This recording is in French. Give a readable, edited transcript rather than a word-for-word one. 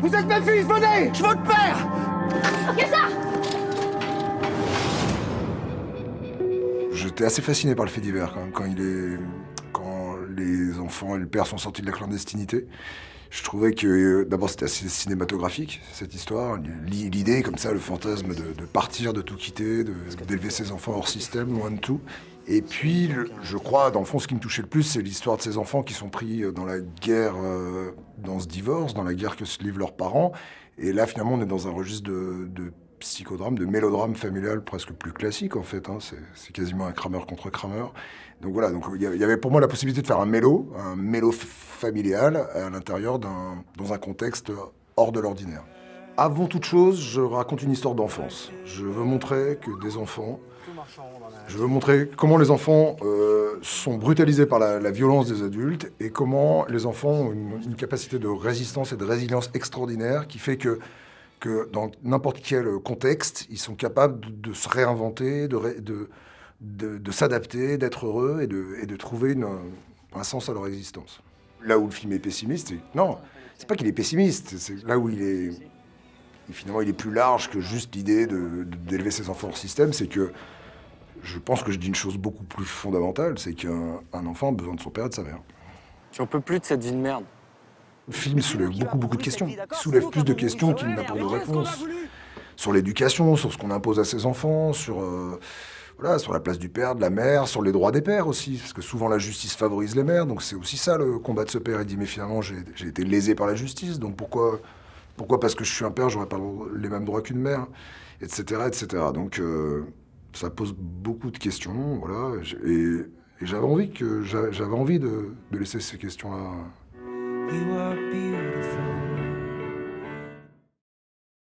Vous êtes mes fils, venez! Je suis votre père! Qu'est-ce que ça? J'étais assez fasciné par le fait divers quand même, quand les enfants et le père sont sortis de la clandestinité. Je trouvais que d'abord c'était assez cinématographique cette histoire, l'idée comme ça, le fantasme de partir, de tout quitter, d'élever ses enfants hors système, loin de tout. Et puis je crois, dans le fond, ce qui me touchait le plus, c'est l'histoire de ces enfants qui sont pris dans la guerre, dans ce divorce, dans la guerre que se livrent leurs parents. Et là finalement on est dans un registre de psychodrame, de mélodrame familial presque plus classique en fait, hein. C'est quasiment un Kramer contre Kramer. Donc voilà, donc il y avait pour moi la possibilité de faire un mélo familial à l'intérieur dans un contexte hors de l'ordinaire. Avant toute chose, je raconte une histoire d'enfance. Je veux montrer que des enfants, je veux montrer comment les enfants sont brutalisés par la violence des adultes et comment les enfants ont une capacité de résistance et de résilience extraordinaire qui fait que dans n'importe quel contexte, ils sont capables de se réinventer, de s'adapter, d'être heureux et de trouver un sens à leur existence. Là où le film est pessimiste, non, c'est pas qu'il est pessimiste, c'est là où finalement il est plus large que juste l'idée d'élever ses enfants hors système, c'est que je pense que je dis une chose beaucoup plus fondamentale, c'est qu'un enfant a besoin de son père et de sa mère. Tu en peux plus de cette vie de merde. Le film soulève beaucoup de questions. Il soulève plus de questions qu'il n'a pour de réponses. Sur l'éducation, sur ce qu'on impose à ses enfants, sur la place du père, de la mère, sur les droits des pères aussi. Parce que souvent la justice favorise les mères, donc c'est aussi ça le combat de ce père. Il dit mais finalement j'ai été lésé par la justice, donc pourquoi parce que je suis un père, j'aurais pas les mêmes droits qu'une mère, etc. Donc ça pose beaucoup de questions, voilà. Et j'avais envie de laisser ces questions-là. You are beautiful.